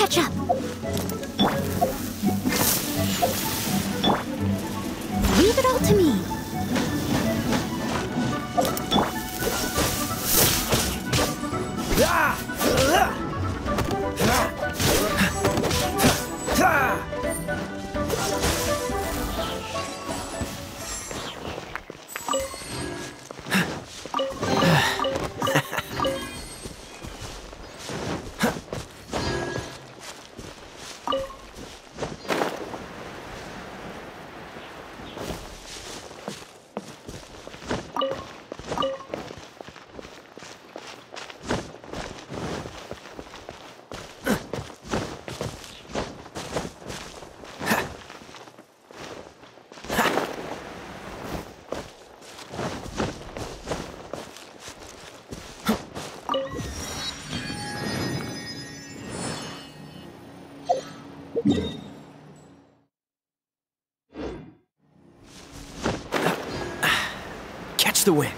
catch up. Leave it all to me. Catch the wind.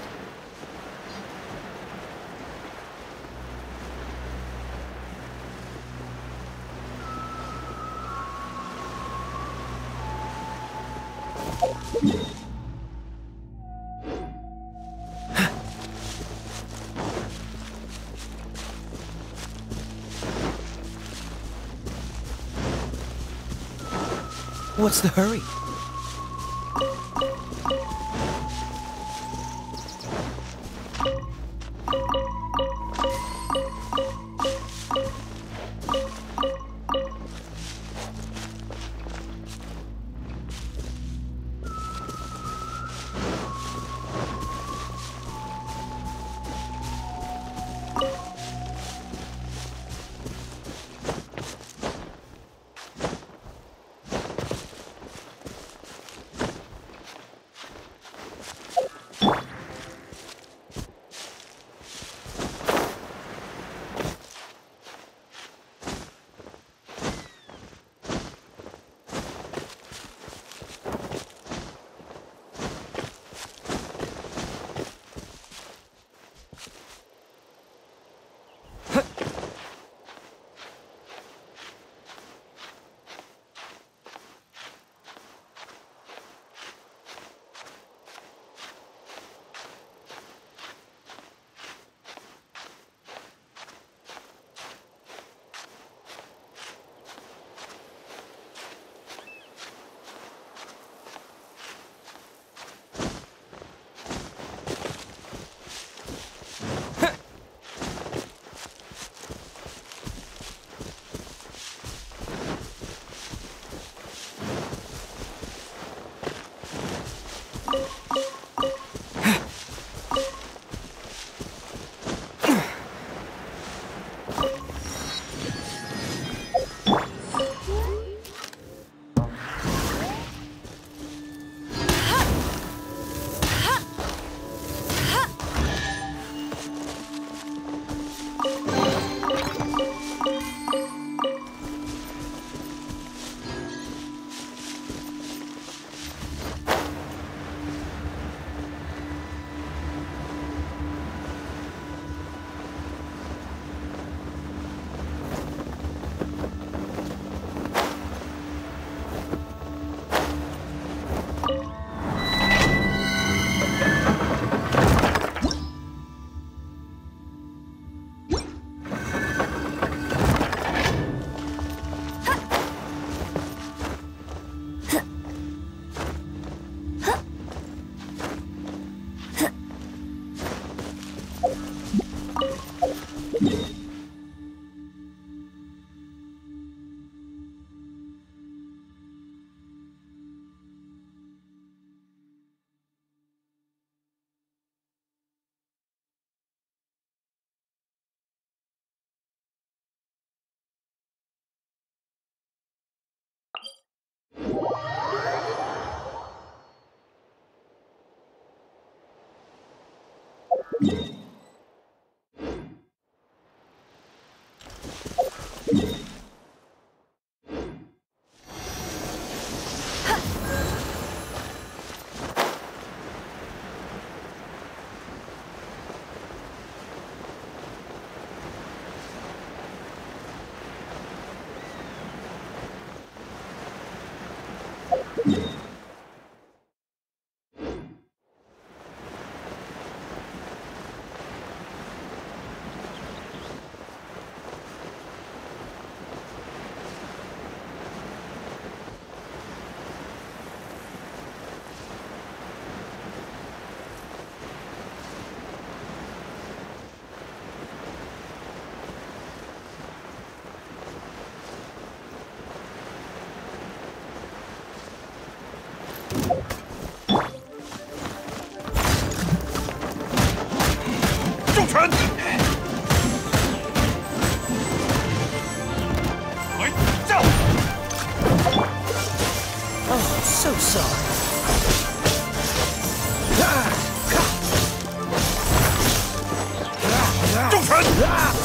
What's the hurry?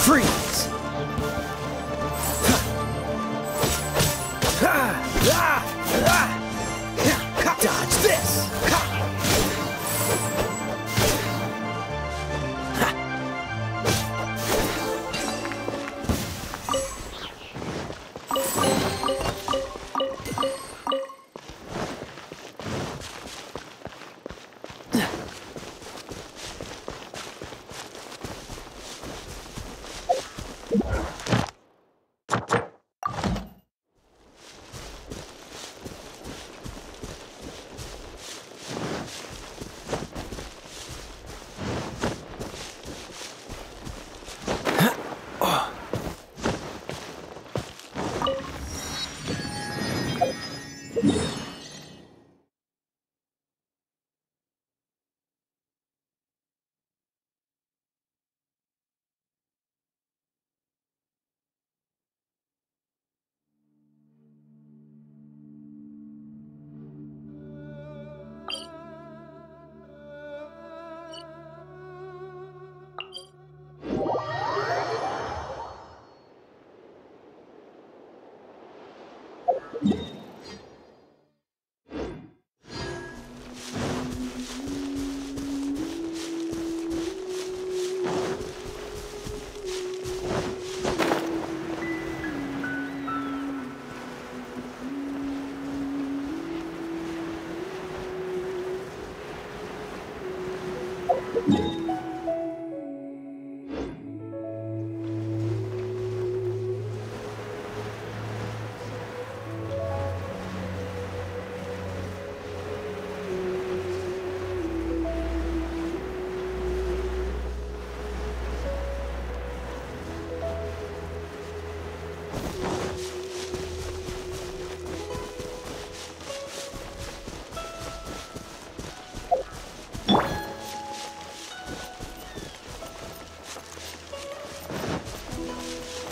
Freeze! Dodge this!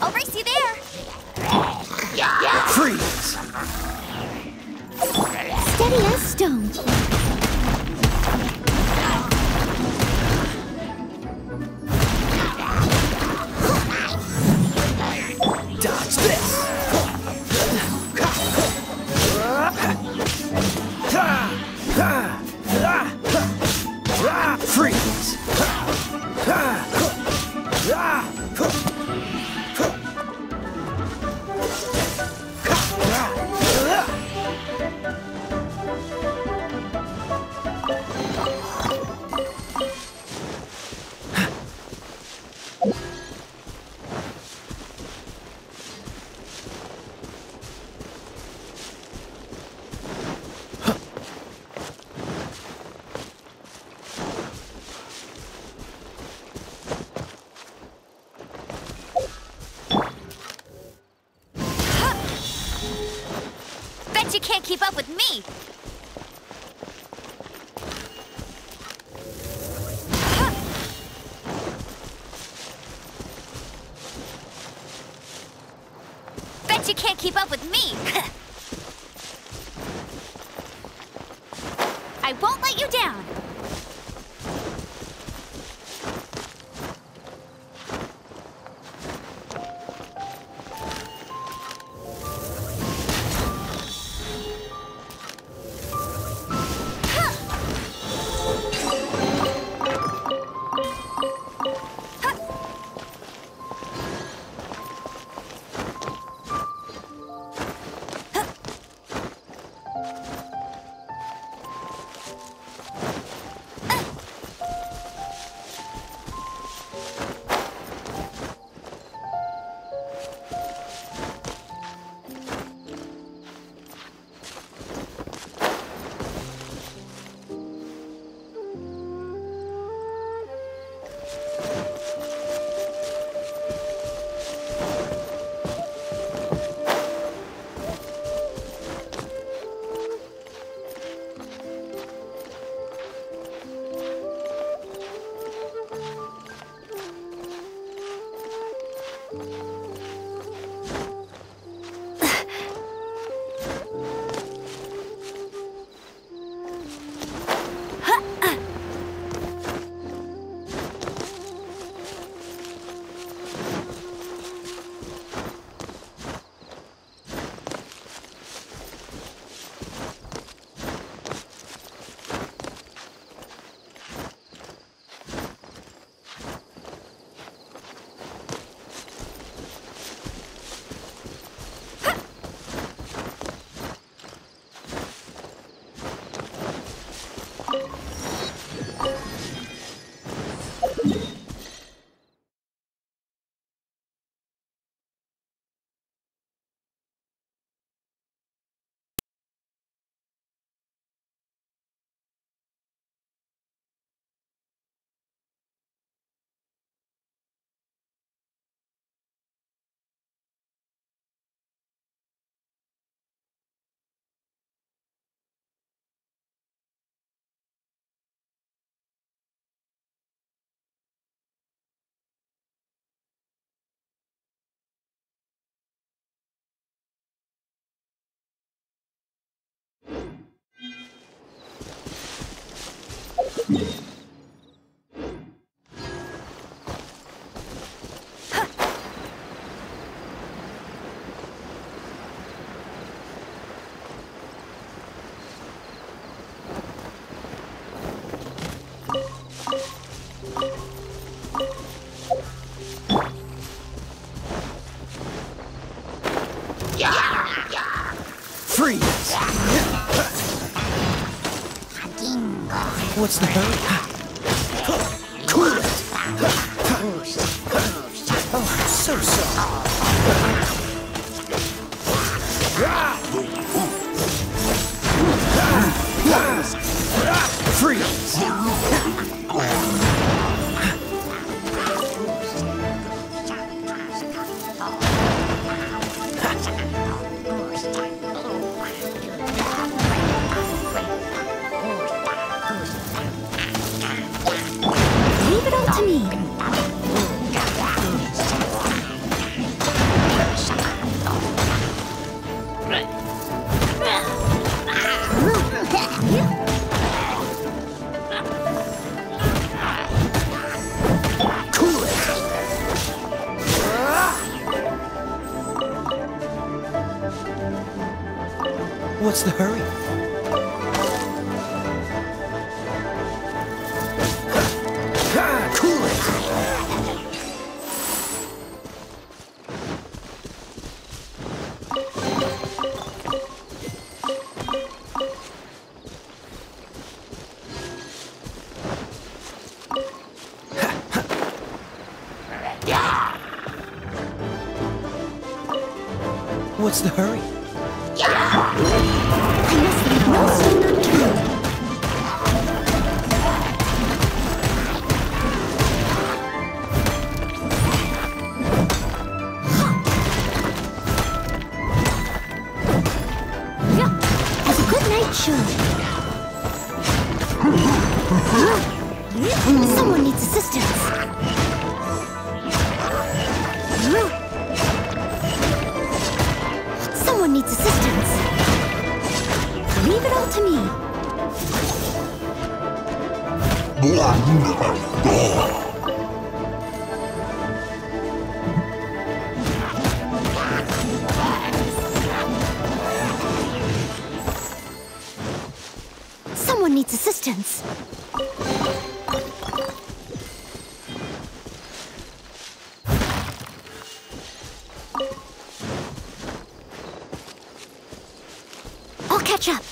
I'll race you there. Freeze! Steady as stone. Dodge this! Freeze! Bet you can't keep up with me. Bet you can't keep up with me. I won't let you down. Freeze! What's the hurry? Cool it! Oh, so soft. Freeze! Leave it all to me. Cool it! What's the hurry? Cool it! What's the hurry? I must leave no stone unturned. As a good knight should. Someone needs assistance. Someone needs assistance. Leave it all to me. Someone needs assistance. I'll catch up.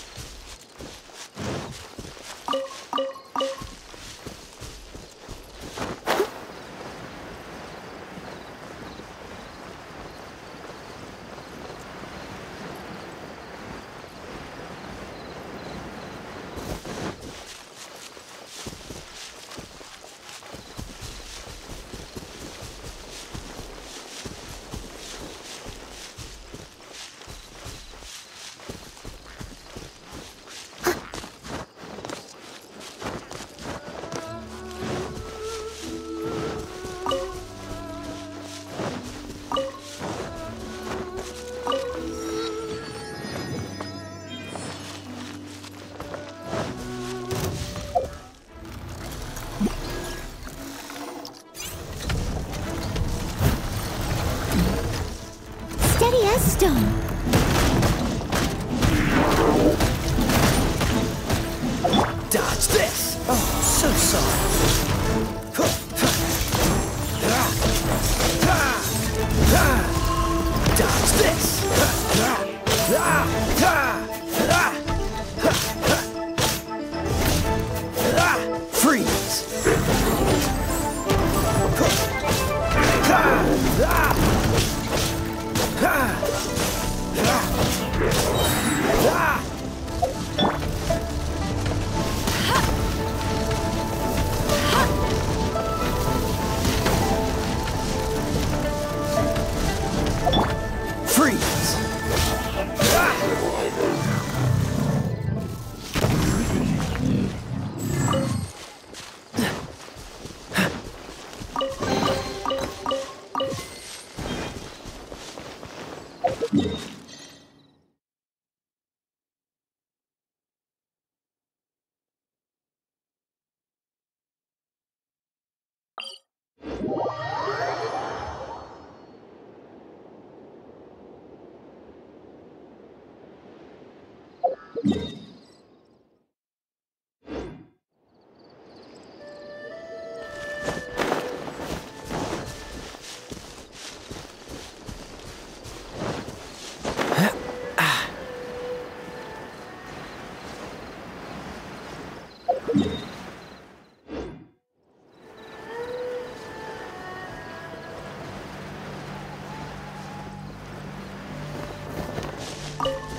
Steady as stone. Dodge this! Oh, so soft. Dodge this! Freeze!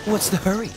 What's the hurry?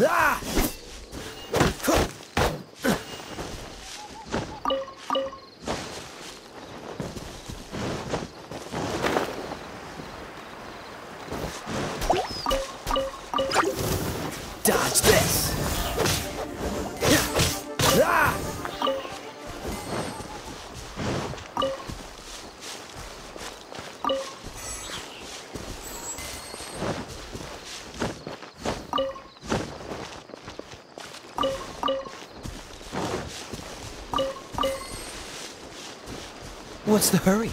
Ah! Dodge this! Ah! What's the hurry?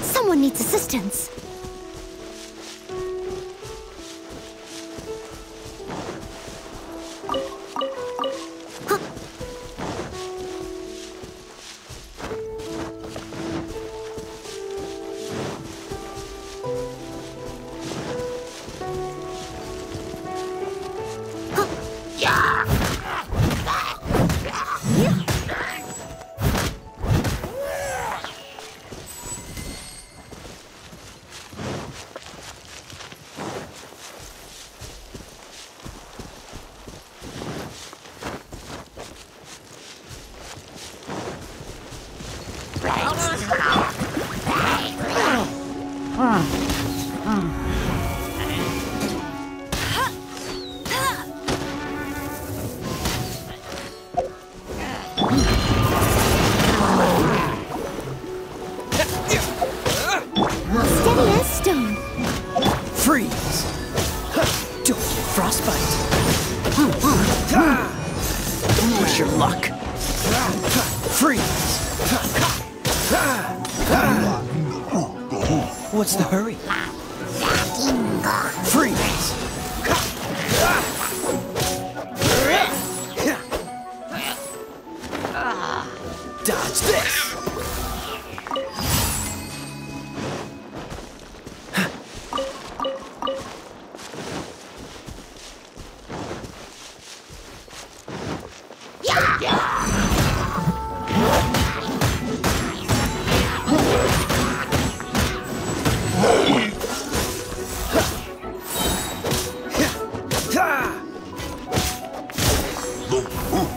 Someone needs assistance. What's the hurry? Freeze! Dodge this!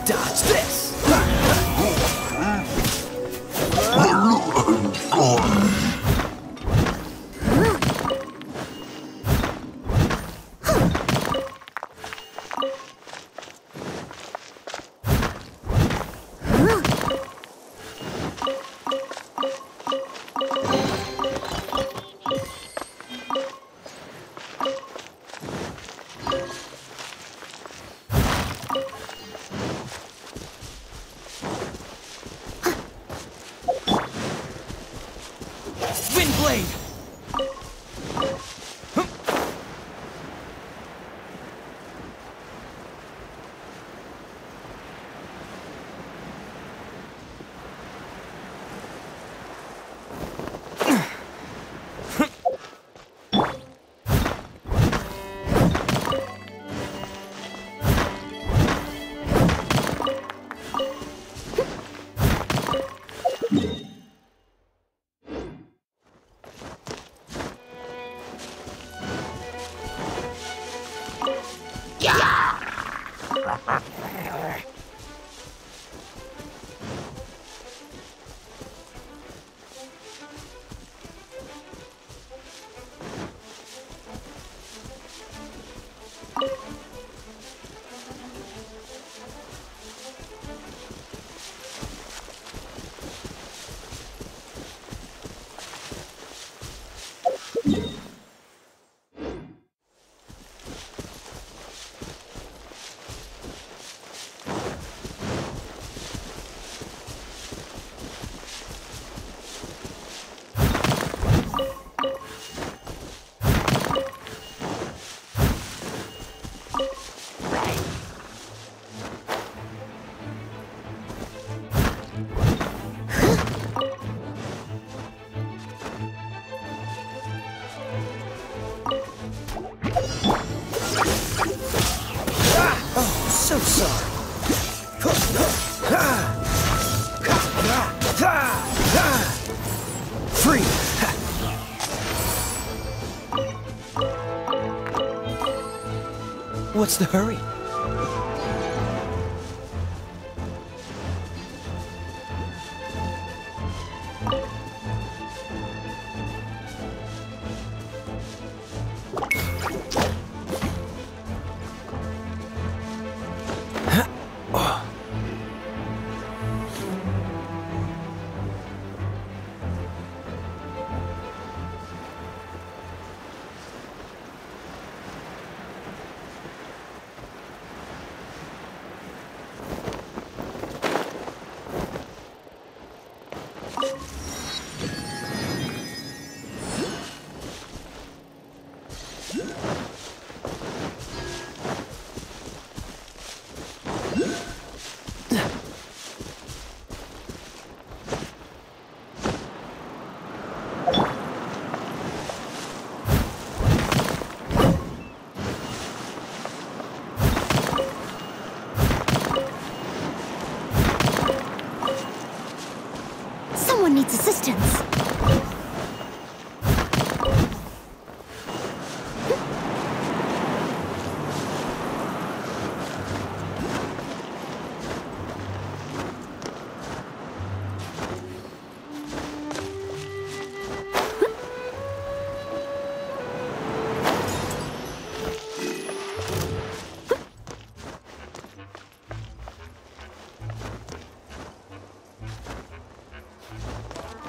Dodge this! Windblade! So sorry. Free. What's the hurry? Someone needs assistance.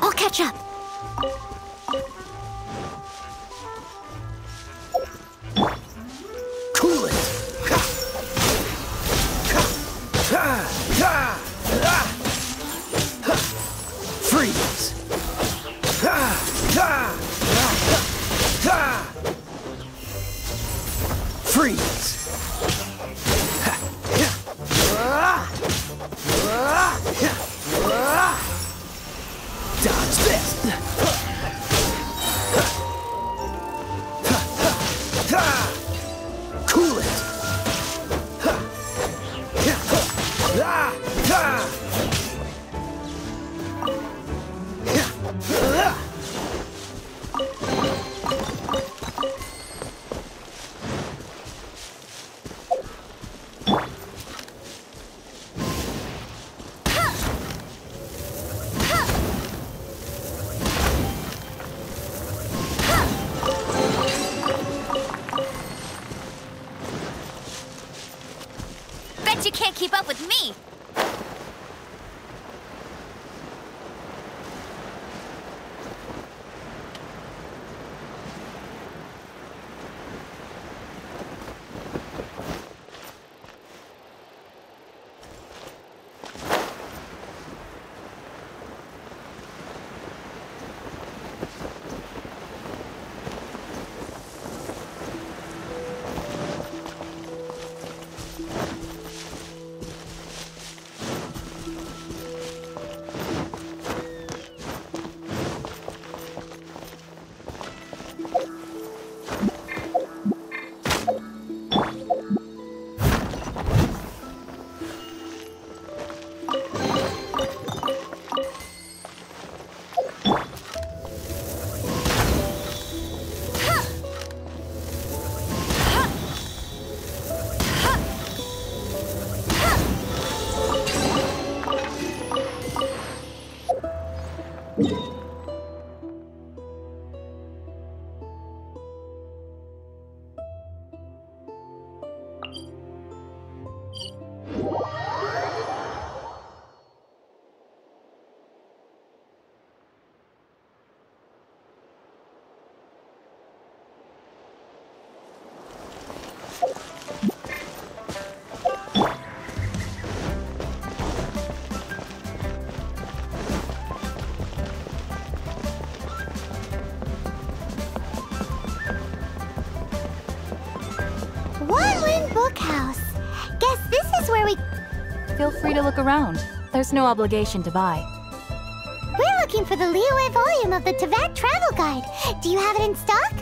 I'll catch up. Cool it! Freeze! Freeze! Dodge this! Cool it! Bet you can't keep up with me! Bookhouse. Guess this is where we... Feel free to look around. There's no obligation to buy. We're looking for the Liyue volume of the Teyvat Travel Guide. Do you have it in stock?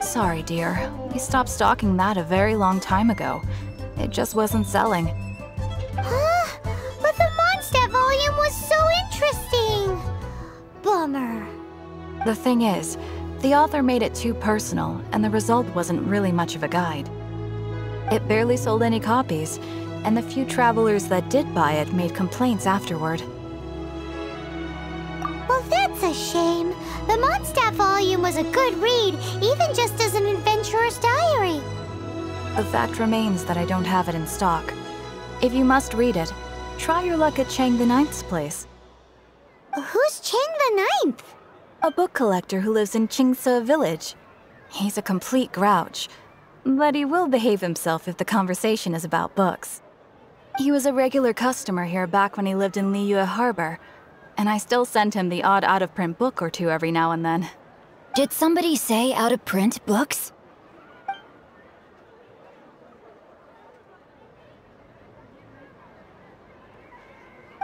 Sorry, dear. We stopped stocking that a very long time ago. It just wasn't selling. Huh? But the Mondstadt volume was so interesting! Bummer. The thing is, the author made it too personal, and the result wasn't really much of a guide. It barely sold any copies, and the few travelers that did buy it made complaints afterward. Well, that's a shame. The Mondstadt volume was a good read, even just as an adventurer's diary. The fact remains that I don't have it in stock. If you must read it, try your luck at Chang the Ninth's place. Who's Chang the Ninth? A book collector who lives in Xingqiu village. He's a complete grouch, but he will behave himself if the conversation is about books. He was a regular customer here back when he lived in Liyue Harbor, and I still send him the odd out-of-print book or two every now and then. Did somebody say out-of-print books?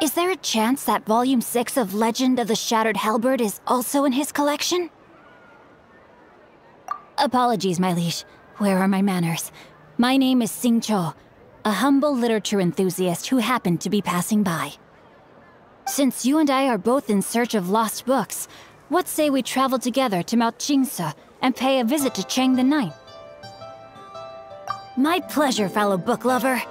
Is there a chance that Volume 6 of Legend of the Shattered Halberd is also in his collection? Apologies, my liege. Where are my manners? My name is Xingqiu, a humble literature enthusiast who happened to be passing by. Since you and I are both in search of lost books, what say we travel together to Mount Xingqiu and pay a visit to Chang the Ninth? My pleasure, fellow book lover.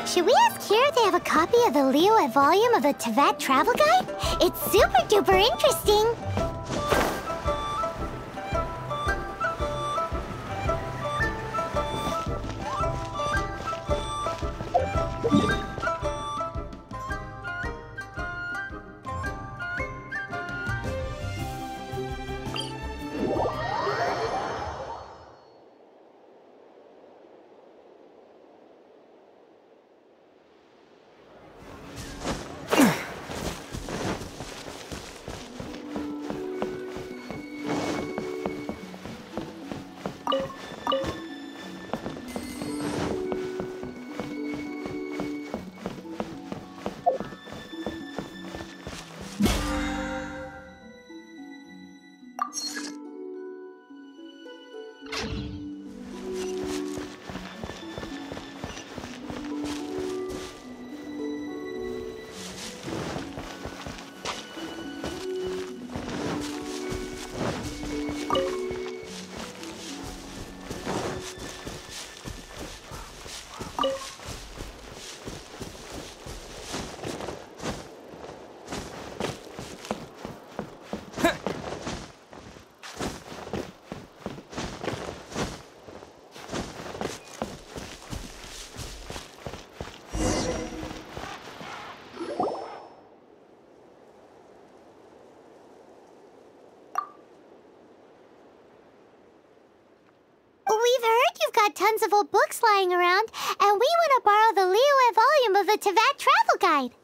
Should we ask here if they have a copy of the Liyue volume of the Teyvat Travel Guide? It's super duper interesting! got tons of old books lying around, and we want to borrow the Liyue volume of the Teyvat Travel Guide.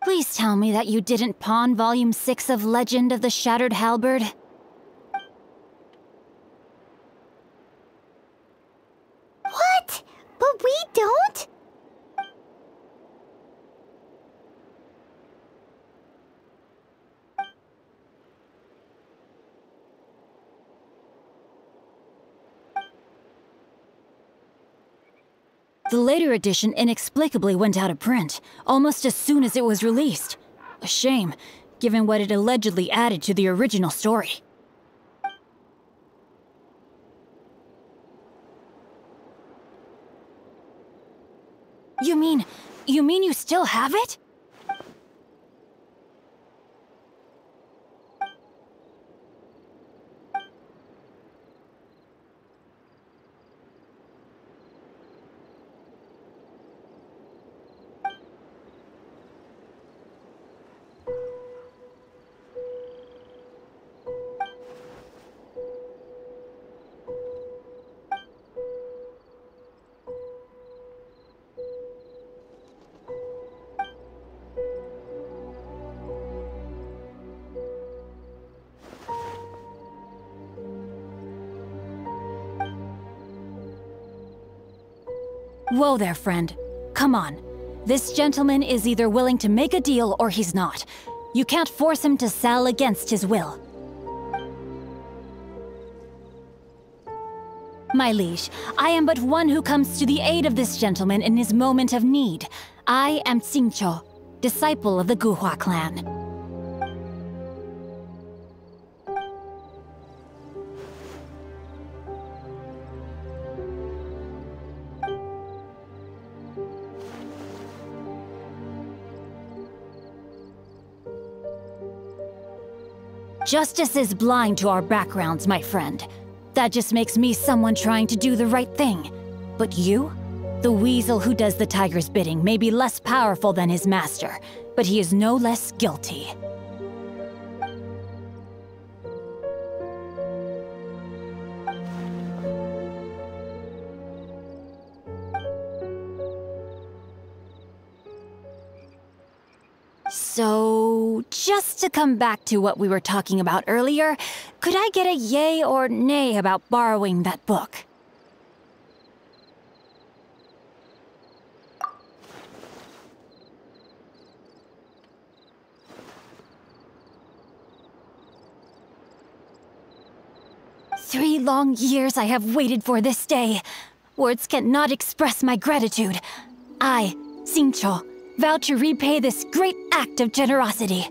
Please tell me that you didn't pawn Volume 6 of Legend of the Shattered Halberd? What? But we don't? The later edition inexplicably went out of print, almost as soon as it was released. A shame, given what it allegedly added to the original story. You mean you still have it? Whoa there, friend. Come on. This gentleman is either willing to make a deal or he's not. You can't force him to sell against his will. My liege, I am but one who comes to the aid of this gentleman in his moment of need. I am Xingqiu, disciple of the Guhua clan. Justice is blind to our backgrounds, my friend. That just makes me someone trying to do the right thing. But you? The weasel who does the tiger's bidding may be less powerful than his master, but he is no less guilty. So, just to come back to what we were talking about earlier, could I get a yay or nay about borrowing that book? Three long years I have waited for this day. Words cannot express my gratitude. I, Xingqiu, vow to repay this great act of generosity.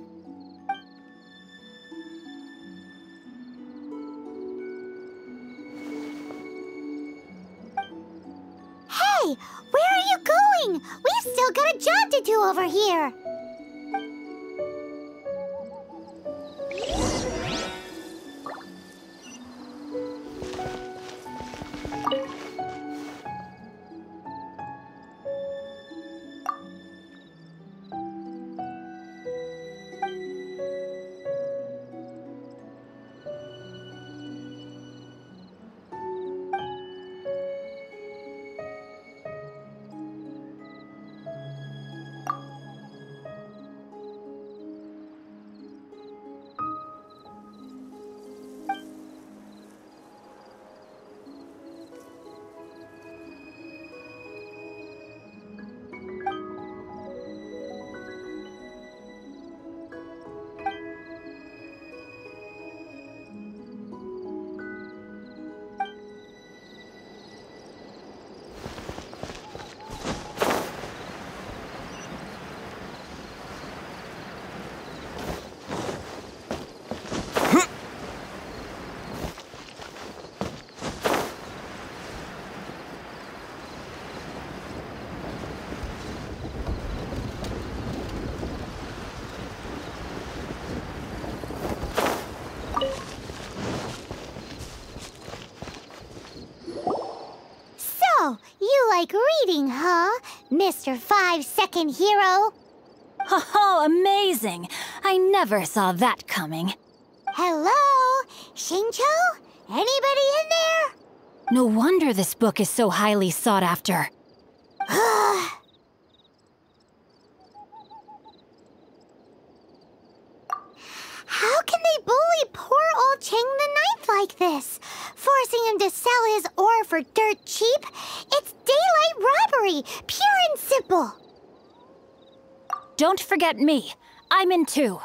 Hey, where are you going? We've still got a job to do over here. like reading, huh, Mr. 5-second hero? Oh, amazing! I never saw that coming. Hello? Xingqiu? Anybody in there? No wonder this book is so highly sought after. How can they bully poor old Cheng the Ninth like this? Forcing him to sell his ore for dirt cheap? It's daylight robbery, pure and simple. Don't forget me. I'm in too.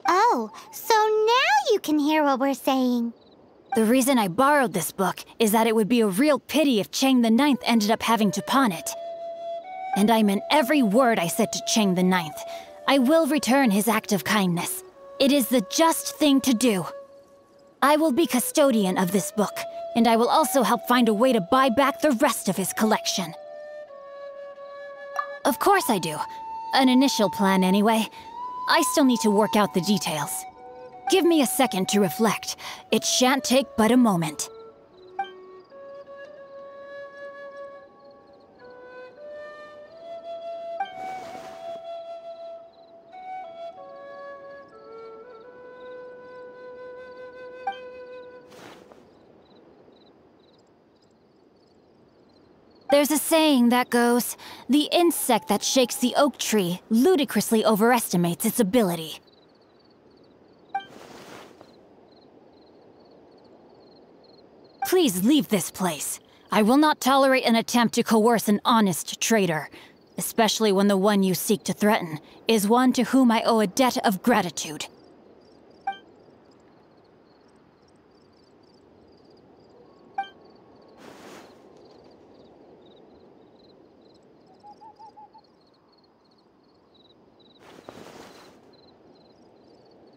Oh, so now you can hear what we're saying. The reason I borrowed this book is that it would be a real pity if Cheng the Ninth ended up having to pawn it. And I meant every word I said to Cheng the Ninth. I will return his act of kindness. It is the just thing to do. I will be custodian of this book, and I will also help find a way to buy back the rest of his collection. Of course I do. An initial plan anyway. I still need to work out the details. Give me a second to reflect. It shan't take but a moment. There's a saying that goes, the insect that shakes the oak tree ludicrously overestimates its ability. Please leave this place. I will not tolerate an attempt to coerce an honest trader, especially when the one you seek to threaten is one to whom I owe a debt of gratitude.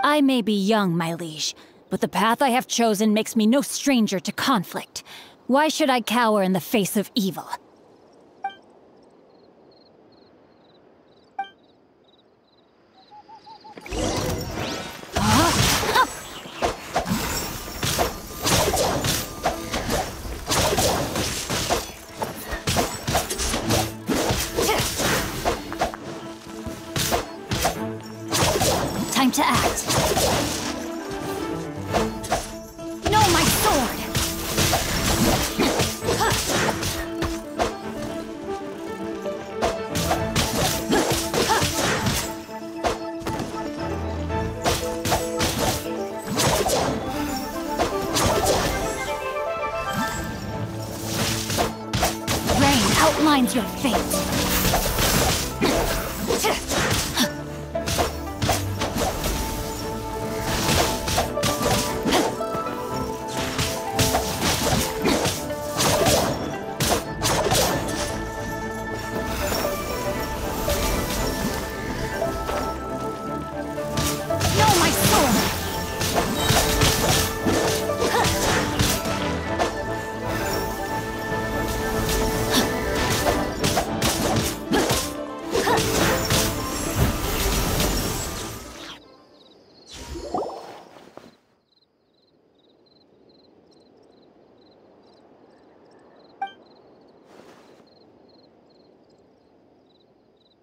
I may be young, my liege, but the path I have chosen makes me no stranger to conflict. Why should I cower in the face of evil? Time to act. No, my sword! Rain outlines your fate.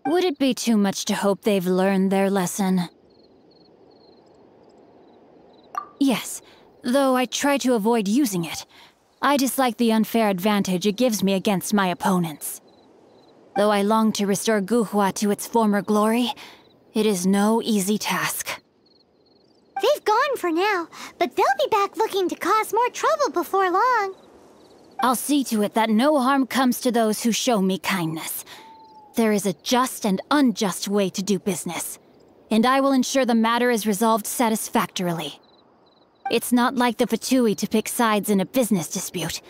Would it be too much to hope they've learned their lesson? Yes, though I try to avoid using it. I dislike the unfair advantage it gives me against my opponents. Though I long to restore Guhua to its former glory, it is no easy task. They've gone for now, but they'll be back looking to cause more trouble before long. I'll see to it that no harm comes to those who show me kindness. There is a just and unjust way to do business, and I will ensure the matter is resolved satisfactorily. It's not like the Fatui to pick sides in a business dispute,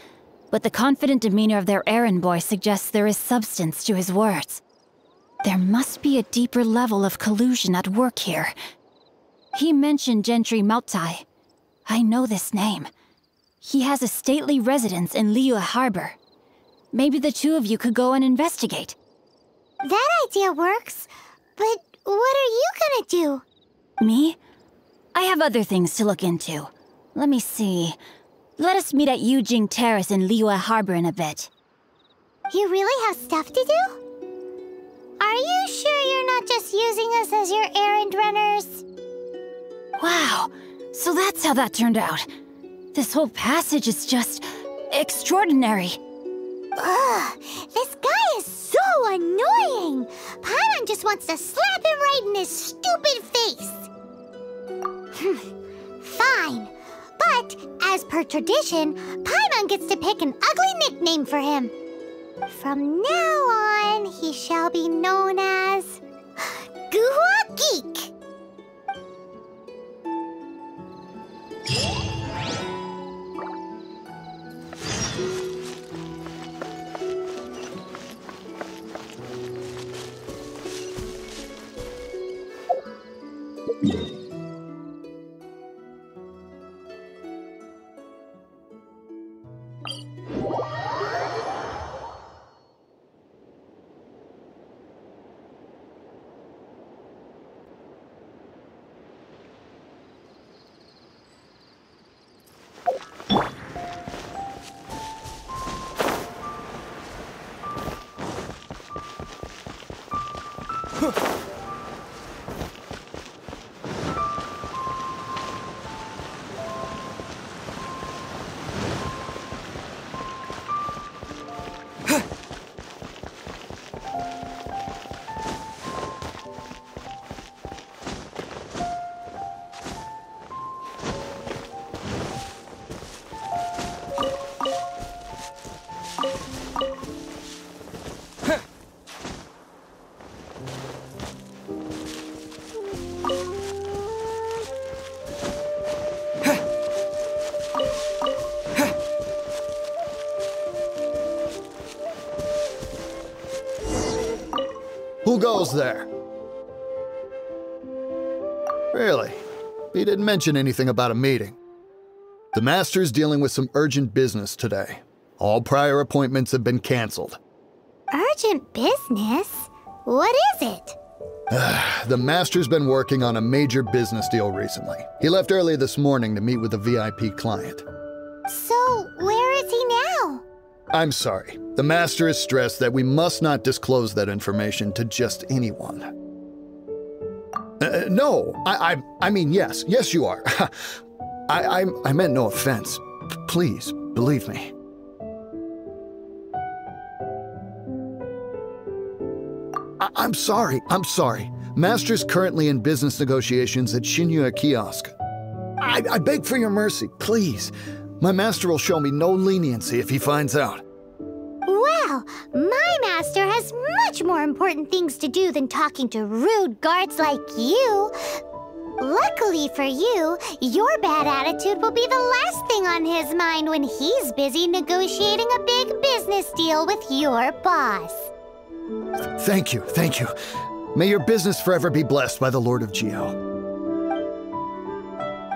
but the confident demeanor of their errand boy suggests there is substance to his words. There must be a deeper level of collusion at work here. He mentioned Gentry Maotai. I know this name. He has a stately residence in Liyue Harbor. Maybe the two of you could go and investigate. That idea works, but what are you gonna do? Me? I have other things to look into. Let me see. Let us meet at Yujing Terrace in Liyue Harbor in a bit. You really have stuff to do? Are you sure you're not just using us as your errand runners? Wow, so that's how that turned out. This whole passage is just extraordinary. Ugh, this guy is so annoying! Paimon just wants to slap him right in his stupid face. Fine, but as per tradition, Paimon gets to pick an ugly nickname for him. From now on, he shall be known as Guhua Geek. Who goes there? Really? He didn't mention anything about a meeting. The Master's dealing with some urgent business today. All prior appointments have been canceled. Urgent business? What is it? The Master's been working on a major business deal recently. He left early this morning to meet with a VIP client. So, where is he now? I'm sorry. The Master is stressed that we must not disclose that information to just anyone. No, I mean, yes. Yes, you are. I meant no offense. Please, believe me. I'm sorry. Master's currently in business negotiations at Xingqiu Kiosk. I beg for your mercy, please. My master will show me no leniency if he finds out. Well, my master has much more important things to do than talking to rude guards like you. Luckily for you, your bad attitude will be the last thing on his mind when he's busy negotiating a big business deal with your boss. Thank you. May your business forever be blessed by the Lord of Geo.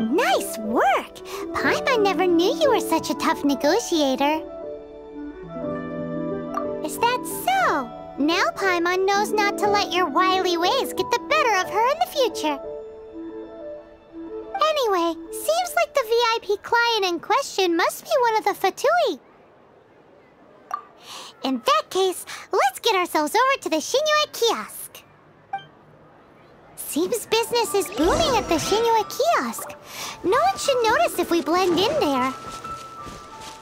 Nice work! Paimon never knew you were such a tough negotiator. Is that so? Now Paimon knows not to let your wily ways get the better of her in the future. Anyway, seems like the VIP client in question must be one of the Fatui. In that case, let's get ourselves over to the Xingqiu Kiosk. Seems business is booming at the Xingqiu Kiosk. No one should notice if we blend in there.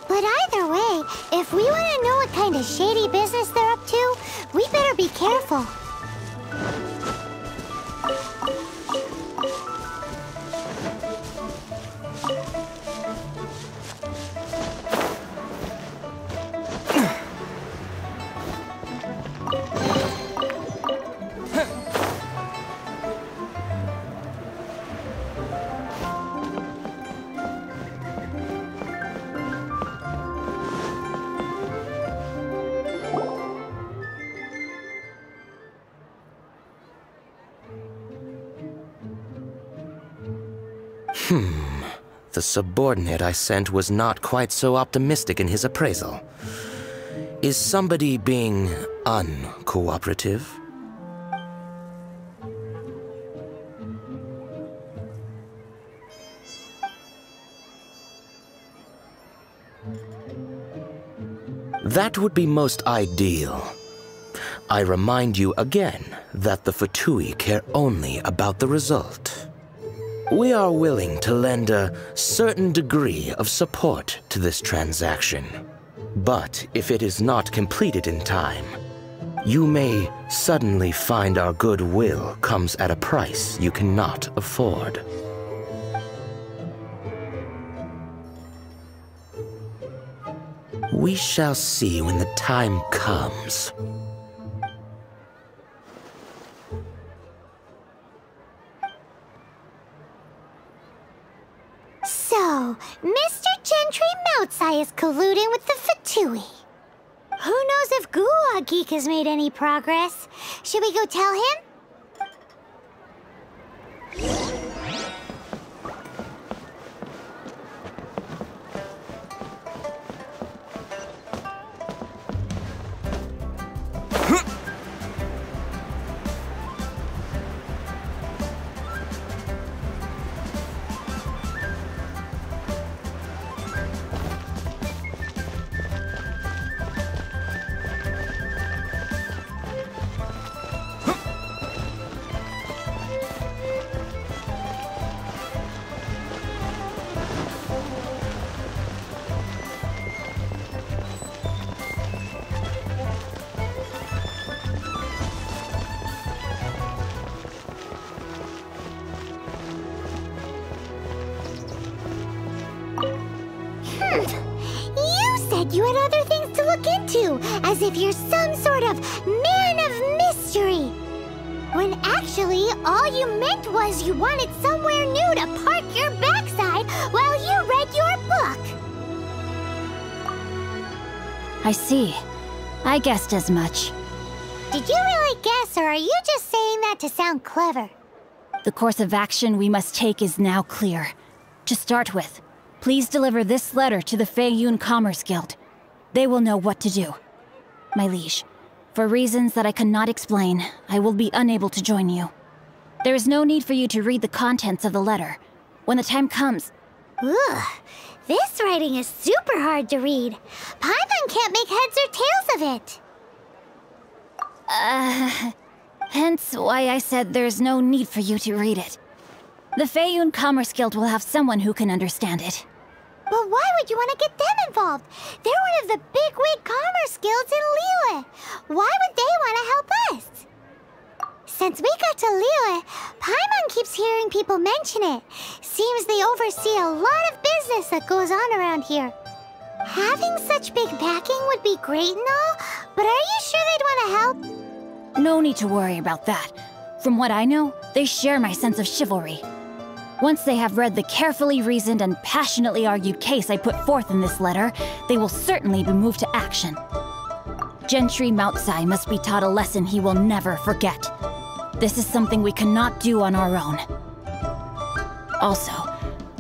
But either way, if we want to know what kind of shady business they're up to, we better be careful. The subordinate I sent was not quite so optimistic in his appraisal. Is somebody being uncooperative? That would be most ideal. I remind you again that the Fatui care only about the result. We are willing to lend a certain degree of support to this transaction. But if it is not completed in time, you may suddenly find our goodwill comes at a price you cannot afford. We shall see when the time comes. So, Mr. Gentry Moutsai is colluding with the Fatui. Who knows if Guwa Geek has made any progress? Should we go tell him? You had other things to look into, as if you're some sort of man of mystery. When actually, all you meant was you wanted somewhere new to park your backside while you read your book. I see. I guessed as much. Did you really guess, or are you just saying that to sound clever? The course of action we must take is now clear. To start with, please deliver this letter to the Feiyun Commerce Guild. They will know what to do. My liege, for reasons that I cannot explain, I will be unable to join you. There is no need for you to read the contents of the letter. When the time comes... Ugh, this writing is super hard to read. Paimon can't make heads or tails of it. Hence why I said there's no need for you to read it. The Feiyun Commerce Guild will have someone who can understand it. But why would you want to get them involved? They're one of the bigwig commerce guilds in Liyue. Why would they want to help us? Since we got to Liyue, Paimon keeps hearing people mention it. Seems they oversee a lot of business that goes on around here. Having such big backing would be great and all, but are you sure they'd want to help? No need to worry about that. From what I know, they share my sense of chivalry. Once they have read the carefully reasoned and passionately argued case I put forth in this letter, they will certainly be moved to action. Gentry Moutsai must be taught a lesson he will never forget. This is something we cannot do on our own. Also,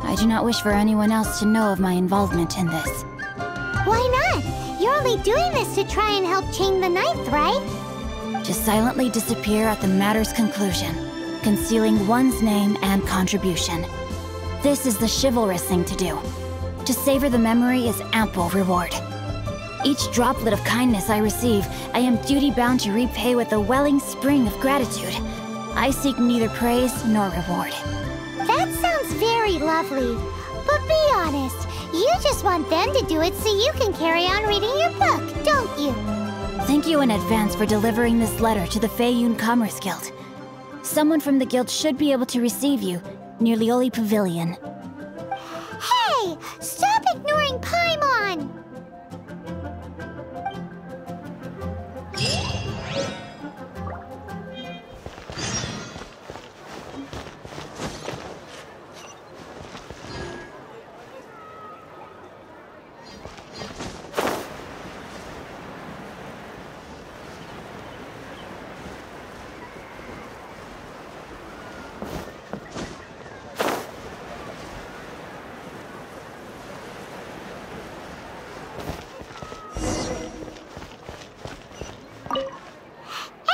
I do not wish for anyone else to know of my involvement in this. Why not? You're only doing this to try and help Chang the Ninth, right? To silently disappear at the matter's conclusion, concealing one's name and contribution. This is the chivalrous thing to do. To savor the memory is ample reward. Each droplet of kindness I receive, I am duty-bound to repay with a welling spring of gratitude. I seek neither praise nor reward. That sounds very lovely. But be honest, you just want them to do it so you can carry on reading your book, don't you? Thank you in advance for delivering this letter to the Feiyun Commerce Guild. Someone from the guild should be able to receive you near Lioli Pavilion. Hey! Stop ignoring Paimon!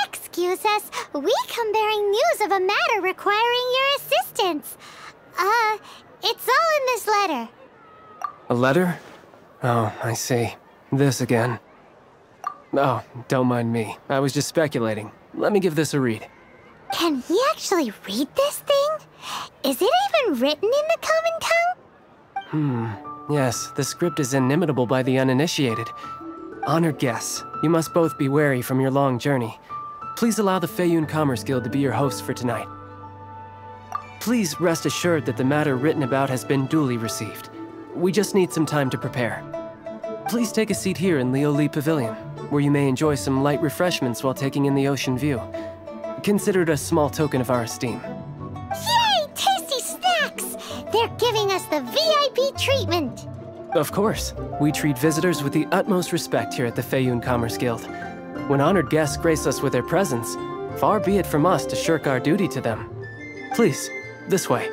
Excuse us, we come bearing news of a matter requiring your assistance. It's all in this letter. A letter? Oh, I see. This again. Oh, don't mind me. I was just speculating. Let me give this a read. Can he actually read this thing? Is it even written in the common tongue? Yes, the script is inimitable by the uninitiated. Honored guests, you must both be wary from your long journey. Please allow the Feiyun Commerce Guild to be your host for tonight. Please rest assured that the matter written about has been duly received. We just need some time to prepare. Please take a seat here in Lioli Pavilion, where you may enjoy some light refreshments while taking in the ocean view. Consider it a small token of our esteem. Yay! Tasty snacks! They're giving us the VIP treatment! Of course. We treat visitors with the utmost respect here at the Feiyun Commerce Guild. When honored guests grace us with their presence, far be it from us to shirk our duty to them. Please, this way.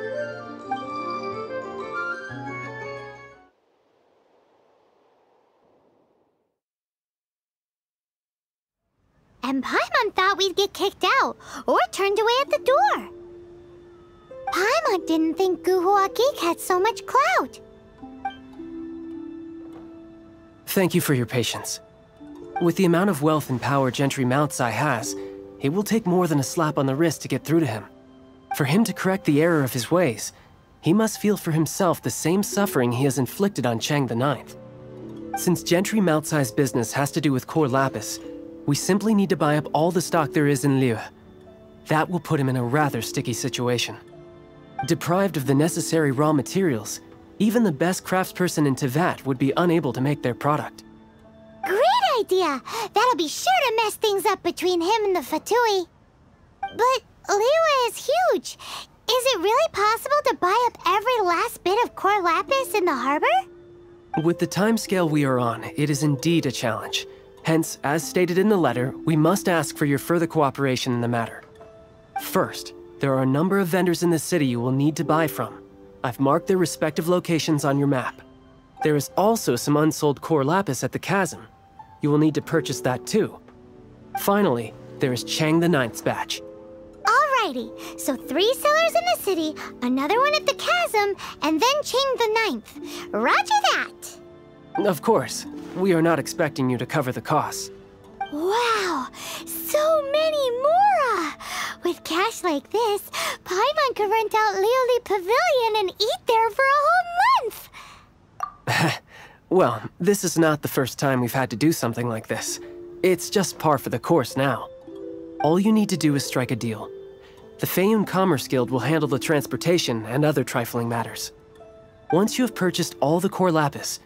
And Paimon thought we'd get kicked out, or turned away at the door. Paimon didn't think Guhua Geek had so much clout. Thank you for your patience. With the amount of wealth and power Gentry Moutsai has, it will take more than a slap on the wrist to get through to him. For him to correct the error of his ways, he must feel for himself the same suffering he has inflicted on Chang the Ninth. Since Gentry Moutsai's business has to do with core lapis, we simply need to buy up all the stock there is in Liyue. That will put him in a rather sticky situation. Deprived of the necessary raw materials, even the best craftsperson in Tevat would be unable to make their product. Great idea! That'll be sure to mess things up between him and the Fatui. But Liyue is huge. Is it really possible to buy up every last bit of core lapis in the harbor? With the timescale we are on, it is indeed a challenge. Hence, as stated in the letter, we must ask for your further cooperation in the matter. First, there are a number of vendors in the city you will need to buy from. I've marked their respective locations on your map. There is also some unsold core lapis at the chasm. You will need to purchase that too. Finally, there is Chang the Ninth's batch. Alrighty, so 3 sellers in the city, another one at the chasm, and then Chang the Ninth. Roger that! Of course, we are not expecting you to cover the costs. Wow, so many more! With cash like this, Paimon could rent out Lioli Pavilion and eat there for a whole month! Well, this is not the first time we've had to do something like this. It's just par for the course now. All you need to do is strike a deal. The Feiyun Commerce Guild will handle the transportation and other trifling matters. Once you have purchased all the core lapis,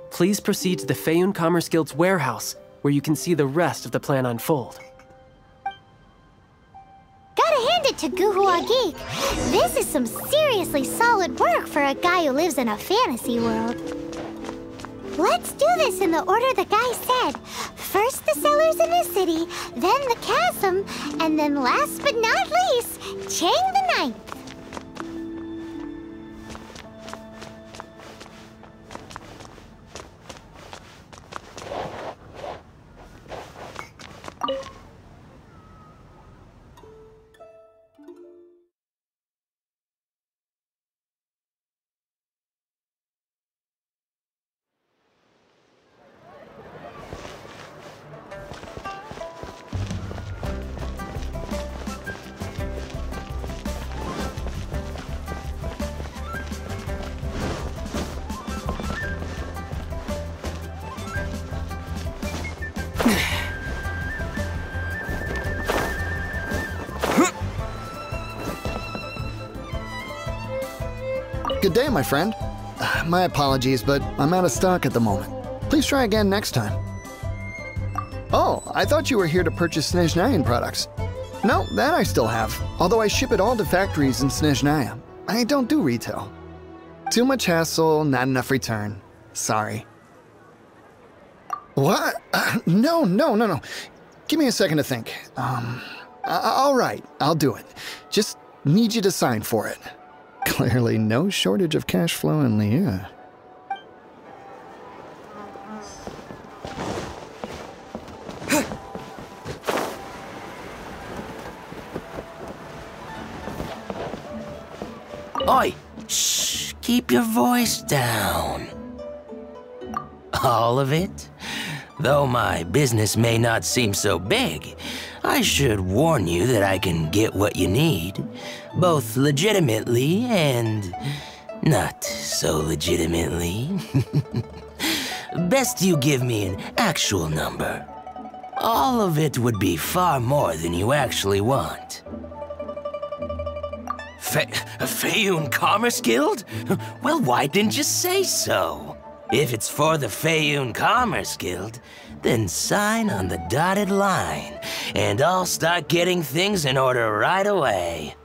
please proceed to the Feiyun Commerce Guild's warehouse, where you can see the rest of the plan unfold. Gotta hand it to Guhua Geek. This is some seriously solid work for a guy who lives in a fantasy world. Let's do this in the order the guy said. First the sellers in the city, then the chasm, and then last but not least, Chang the Ninth. Good day, my friend. My apologies, but I'm out of stock at the moment. Please try again next time. Oh, I thought you were here to purchase Snezhnayan products. No, that I still have, although I ship it all to factories in Snezhnaya. I don't do retail. Too much hassle, not enough return. Sorry. What? No. Give me a second to think. All right, I'll do it. Just need you to sign for it. Clearly no shortage of cash flow in Liyue. Oi! Shh! Keep your voice down. All of it? Though my business may not seem so big, I should warn you that I can get what you need, both legitimately and not so legitimately. Best you give me an actual number. All of it would be far more than you actually want. Feiyun Commerce Guild? Well, why didn't you say so? If it's for the Feiyun Commerce Guild, then sign on the dotted line, and I'll start getting things in order right away.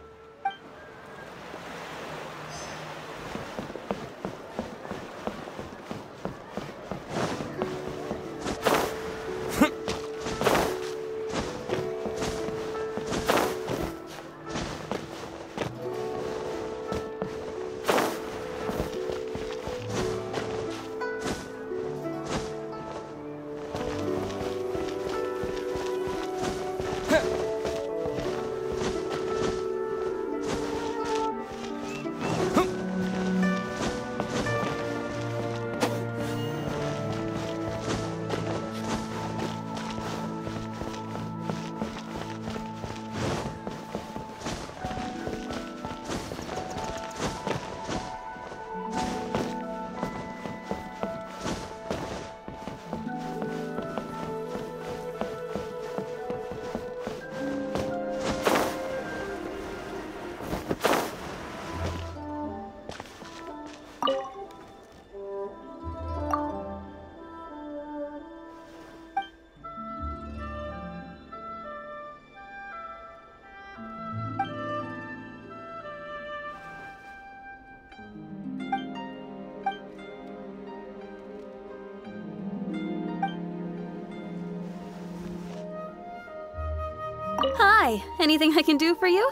Hi, anything I can do for you?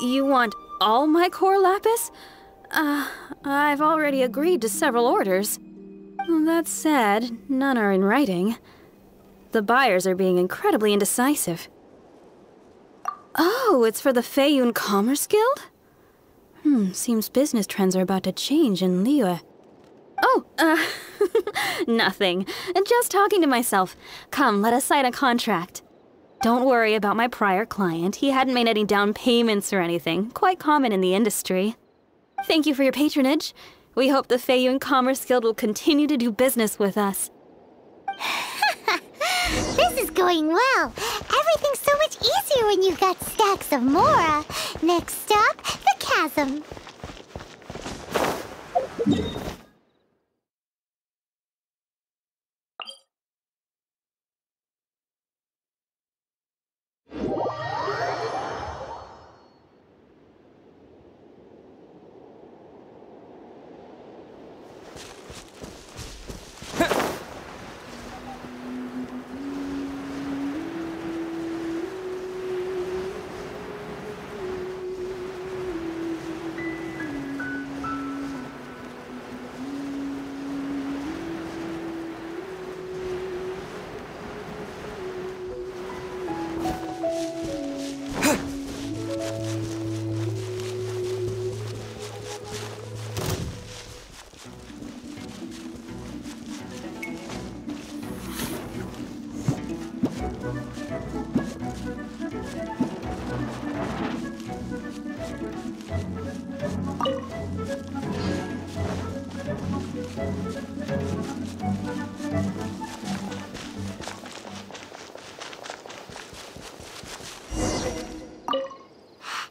You want all my core lapis? I've already agreed to several orders. That said, none are in writing. The buyers are being incredibly indecisive. Oh, it's for the Feiyun Commerce Guild? Seems business trends are about to change in Liyue. Oh, nothing. Just talking to myself. Come, let us sign a contract. Don't worry about my prior client. He hadn't made any down payments or anything. Quite common in the industry. Thank you for your patronage. We hope the Feiyun Commerce Guild will continue to do business with us. This is going well. Everything's so much easier when you've got stacks of Mora. Next stop, the chasm.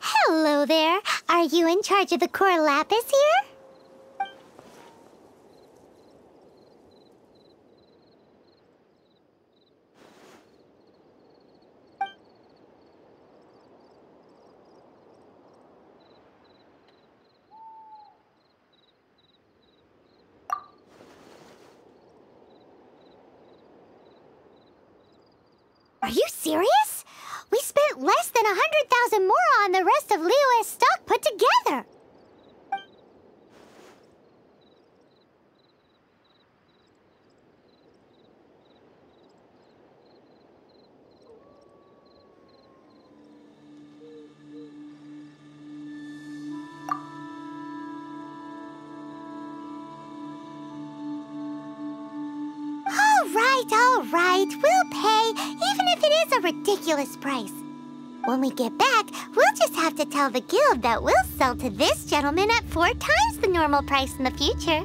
Hello there. Are you in charge of the core lapis here? Are you serious? We spent less than 100,000 more on the rest of Liyue's stock put together. All is a ridiculous price. When we get back, we'll just have to tell the guild that we'll sell to this gentleman at 4 times the normal price in the future.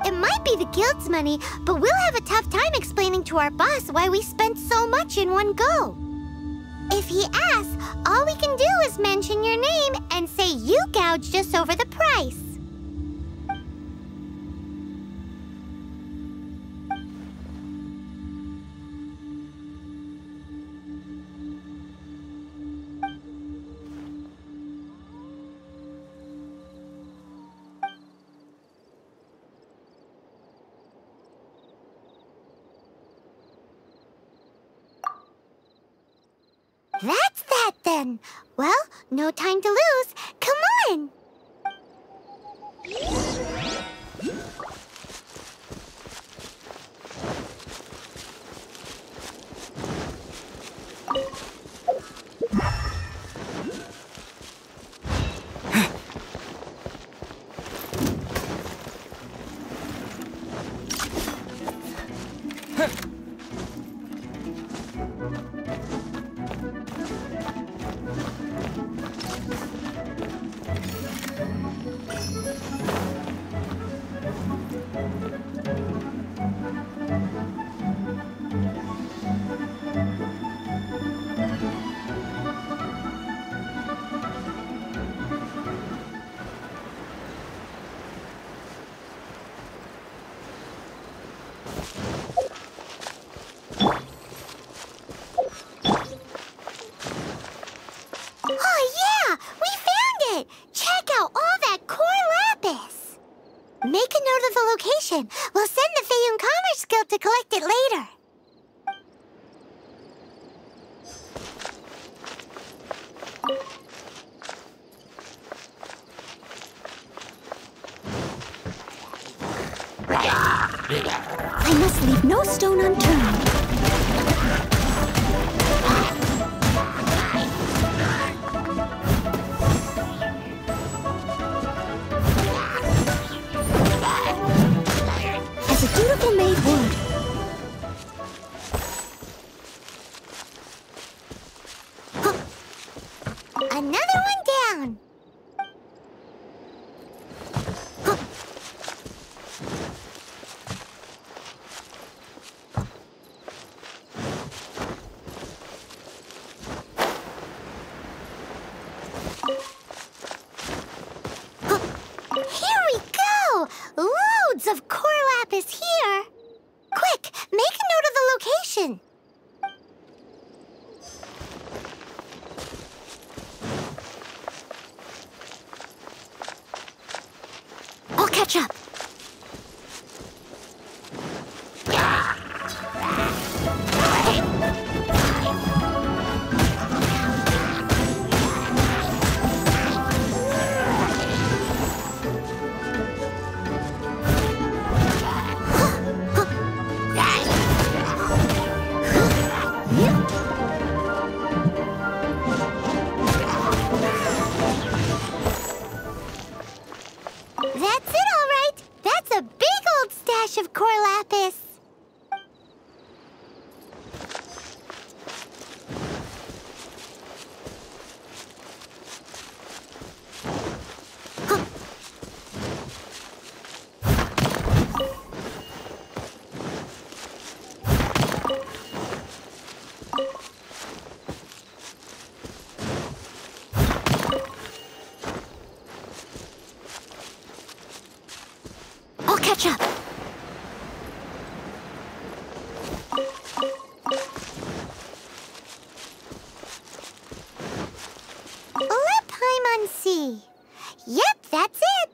It might be the guild's money, but we'll have a tough time explaining to our boss why we spent so much in one go. If he asks, all we can do is mention your name and say you gouged us over the price. That's that then. Well, no time to lose. Come on! Make a note of the location. We'll send the Feiyun Commerce Guild to collect it later. I must leave no stone unturned. As a dutiful maid would. Another one down. Here we go! Loads of core lapis here! Quick, make a note of the location! I'll catch up. That's it, all right! That's a big old stash of core lapis! I'll catch up. Let Paimon see. Yep, that's it.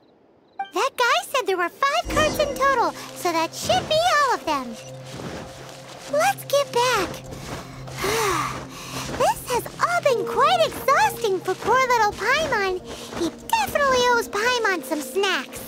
That guy said there were 5 cards in total, so that should be all of them. Let's get back. This has all been quite exhausting for poor little Paimon. He definitely owes Paimon some snacks.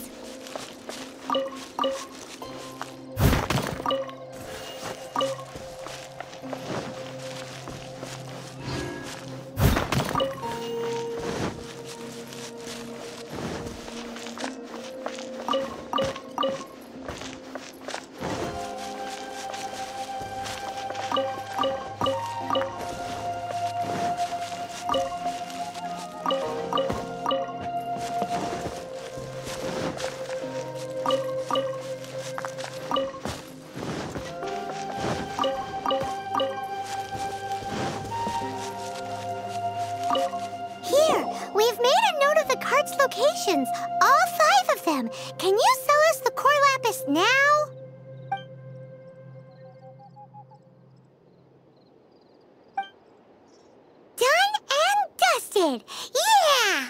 them. Can you sell us the core lapis now? Done and dusted! Yeah!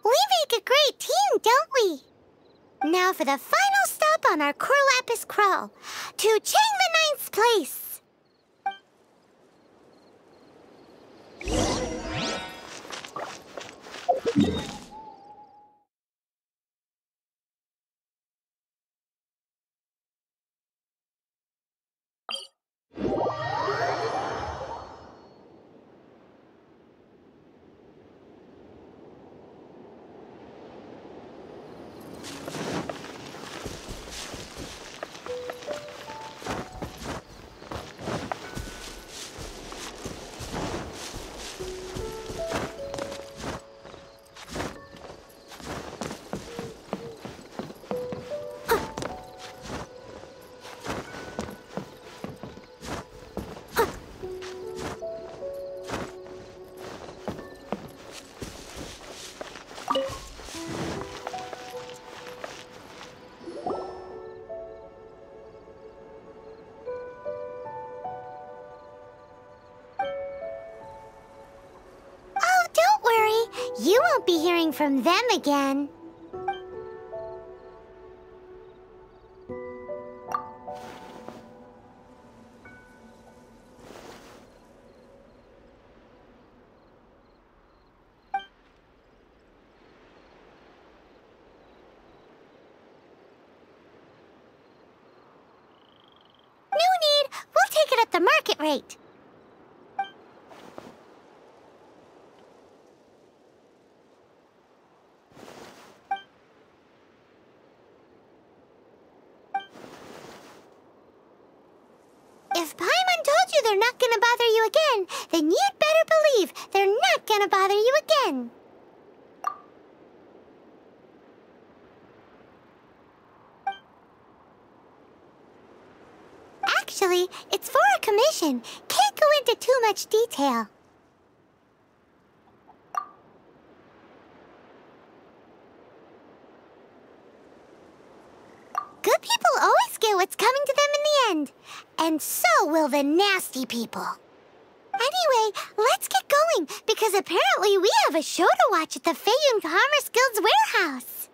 We make a great team, don't we? Now for the final stop on our core lapis crawl, to Chang the Ninth's place. You won't be hearing from them again. No need. We'll take it at the market rate. If Paimon told you they're not gonna bother you again, then you'd better believe they're not gonna bother you again. Actually, it's for a commission. Can't go into too much detail. Good people always get what's coming to them in the end. And so will the nasty people. Anyway, let's get going, because apparently we have a show to watch at the Feiyun Commerce Guild's warehouse.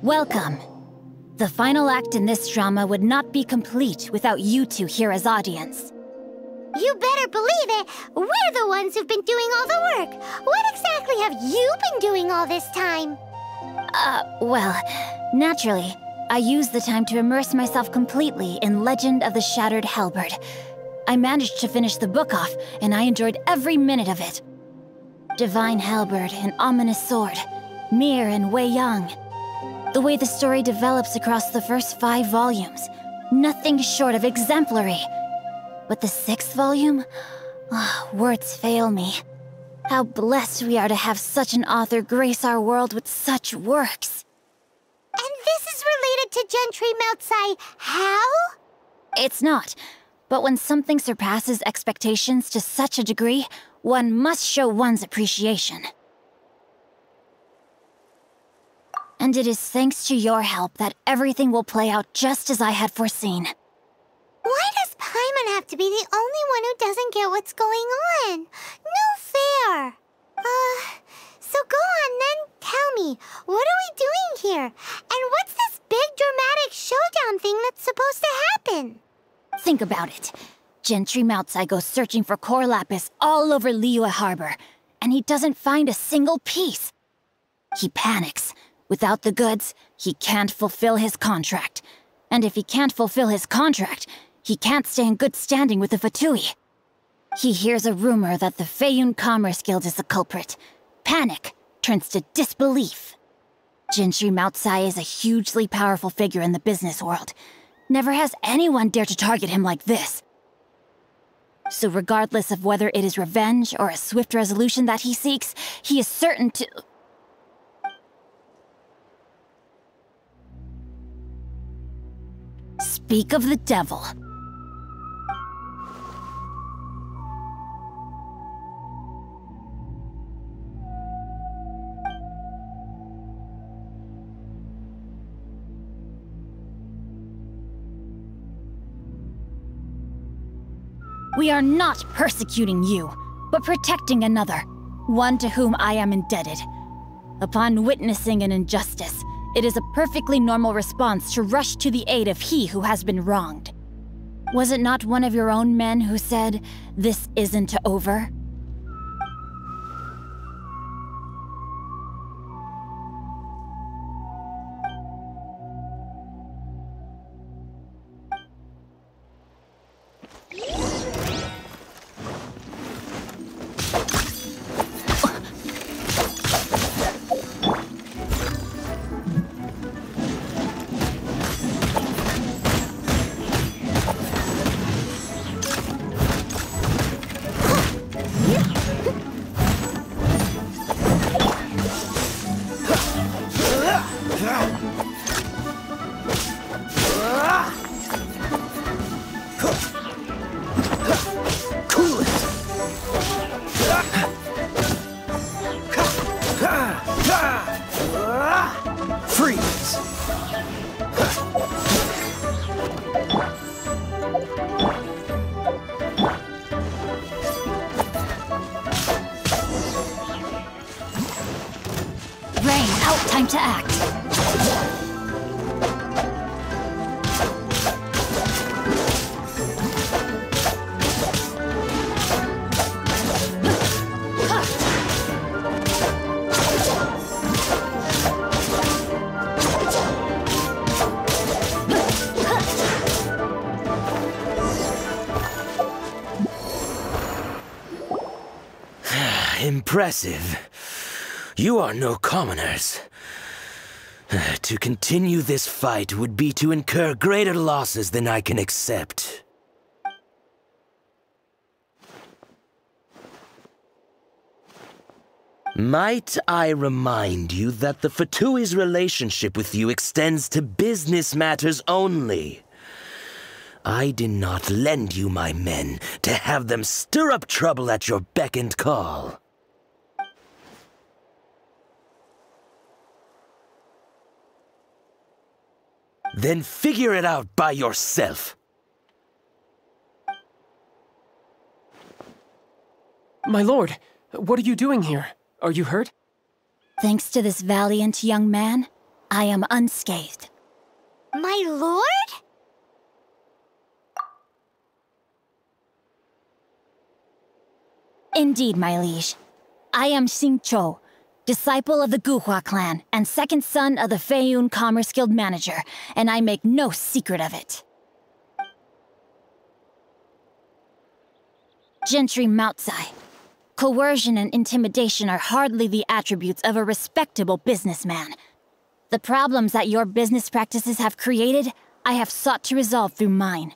Welcome. The final act in this drama would not be complete without you two here as audience. You better believe it! We're the ones who've been doing all the work! What exactly have you been doing all this time? Well, naturally, I used the time to immerse myself completely in Legend of the Shattered Halberd. I managed to finish the book off, and I enjoyed every minute of it. Divine Halberd, an ominous sword, Mir and Wei Yang. The way the story develops across the first 5 volumes, nothing short of exemplary. But the 6th volume? Words fail me. How blessed we are to have such an author grace our world with such works. And this is related to Gentry Moutsai how? It's not. But when something surpasses expectations to such a degree, one must show one's appreciation. And it is thanks to your help that everything will play out just as I had foreseen. Why does Paimon have to be the only one who doesn't get what's going on? No fair. So go on then, tell me, what are we doing here? And what's this think about it. Gentry Moutsai goes searching for core lapis all over Liyue Harbor, and he doesn't find a single piece. He panics. Without the goods, he can't fulfill his contract. And if he can't fulfill his contract, he can't stay in good standing with the Fatui. He hears a rumor that the Feiyun Commerce Guild is the culprit. Panic turns to disbelief. Gentry Moutsai is a hugely powerful figure in the business world. Never has anyone dared to target him like this. So regardless of whether it is revenge or a swift resolution that he seeks, he is certain to... Speak of the devil. We are not persecuting you, but protecting another, one to whom I am indebted. Upon witnessing an injustice, it is a perfectly normal response to rush to the aid of he who has been wronged. Was it not one of your own men who said, "This isn't over"? Time to act. Impressive. You are no commoners. To continue this fight would be to incur greater losses than I can accept. Might I remind you that the Fatui's relationship with you extends to business matters only? I did not lend you my men to have them stir up trouble at your beck and call. Then figure it out by yourself. My lord, what are you doing here? Are you hurt? Thanks to this valiant young man, I am unscathed. My lord? Indeed, my liege. I am Xingqiu, disciple of the Guhua clan and second son of the Feiyun Commerce Guild manager, and I make no secret of it. Gentry Moutsai. Coercion and intimidation are hardly the attributes of a respectable businessman. The problems that your business practices have created, I have sought to resolve through mine.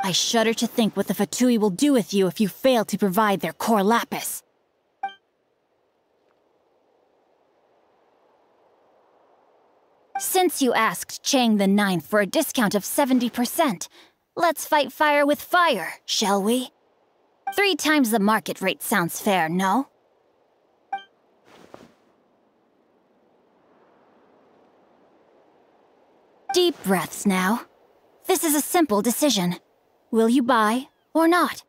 I shudder to think what the Fatui will do with you if you fail to provide their core lapis. Since you asked Chang the Ninth for a discount of 70%, let's fight fire with fire, shall we? 3 times the market rate sounds fair, no? Deep breaths now. This is a simple decision. Will you buy or not?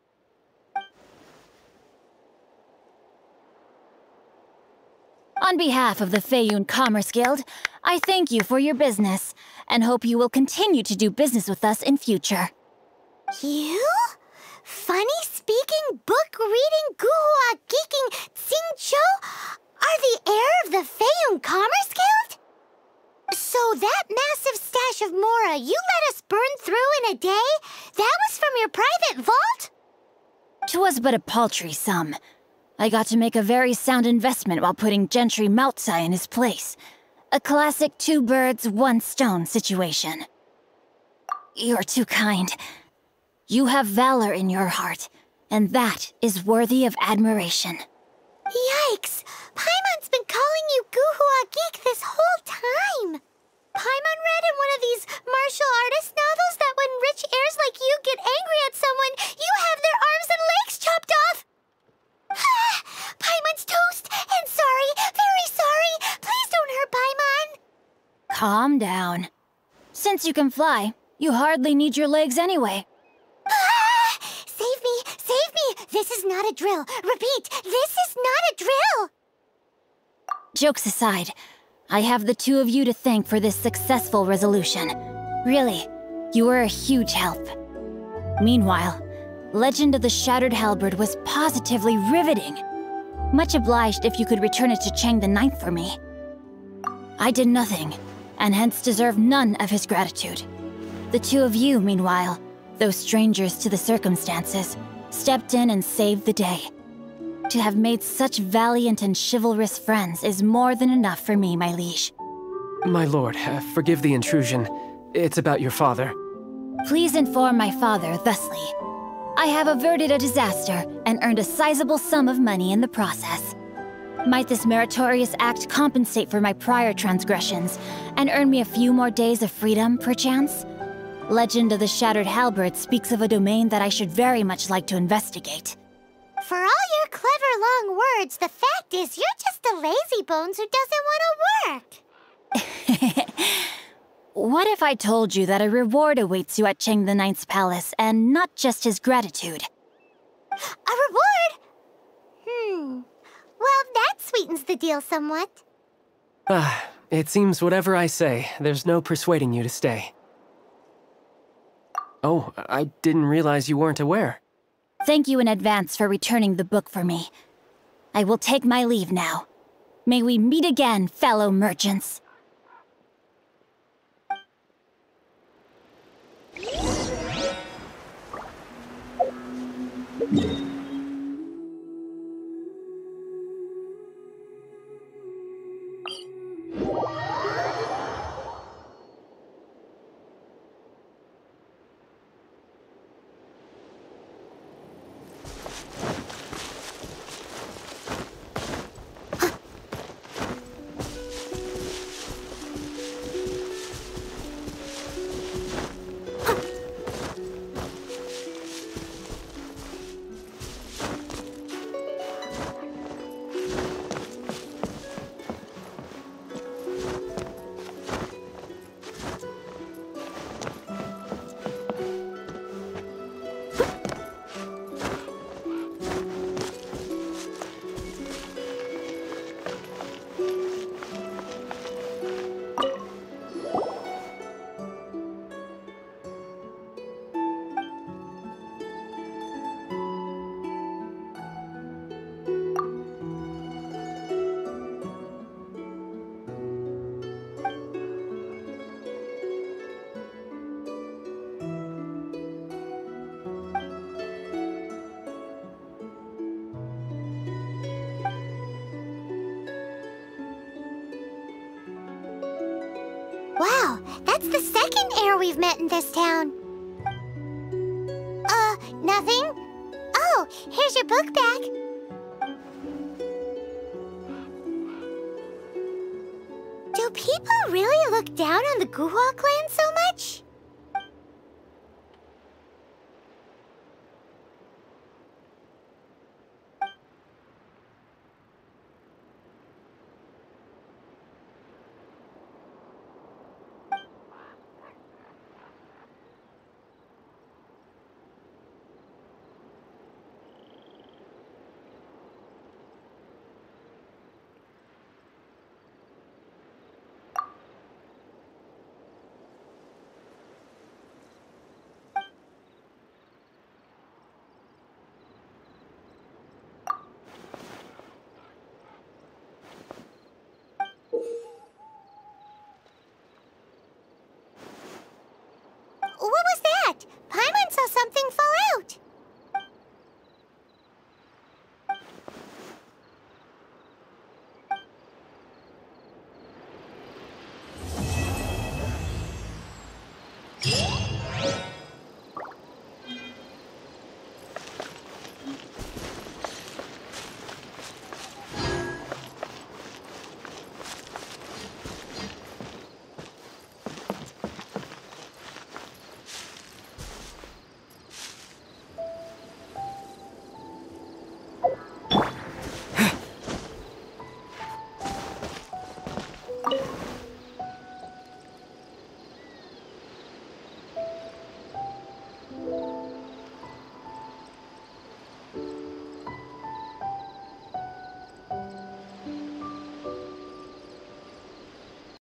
On behalf of the Feiyun Commerce Guild, I thank you for your business, and hope you will continue to do business with us in future. You? Funny-speaking, book-reading, guhua geeking Xingqiu are the heir of the Feiyun Commerce Guild? So that massive stash of Mora you let us burn through in a day? That was from your private vault? 'Twas but a paltry sum. I got to make a very sound investment while putting Gentry Moutsai in his place. A classic two birds, one stone situation. You're too kind. You have valor in your heart, and that is worthy of admiration. Yikes! Paimon's been calling you Guhua Geek this whole time! Paimon read in one of these martial artist novels that when rich heirs like you get angry at someone, you have their arms and legs chopped off! Paimon's toast! And sorry, very sorry! Please don't hurt Paimon! Calm down. Since you can fly, you hardly need your legs anyway. Save me! Save me! This is not a drill! Repeat, this is not a drill! Jokes aside, I have the two of you to thank for this successful resolution. Really, you were a huge help. Meanwhile, Legend of the Shattered Halberd was positively riveting. Much obliged if you could return it to Chang the Ninth for me. I did nothing, and hence deserve none of his gratitude. The two of you, meanwhile, though strangers to the circumstances, stepped in and saved the day. To have made such valiant and chivalrous friends is more than enough for me, my liege. My lord, forgive the intrusion. It's about your father. Please inform my father thusly. I have averted a disaster and earned a sizable sum of money in the process. Might this meritorious act compensate for my prior transgressions and earn me a few more days of freedom, perchance? Legend of the Shattered Halberd speaks of a domain that I should very much like to investigate. For all your clever long words, the fact is you're just a lazy bones who doesn't want to work. What if I told you that a reward awaits you at Chang the Ninth's palace, and not just his gratitude? A reward? Well, that sweetens the deal somewhat. It seems whatever I say, there's no persuading you to stay. Oh, I didn't realize you weren't aware. Thank you in advance for returning the book for me. I will take my leave now. May we meet again, fellow merchants. Wow, that's the second heir we've met in this town. Nothing? Oh, here's your book back. Do people really look down on the Guhua clan so much? something fall out.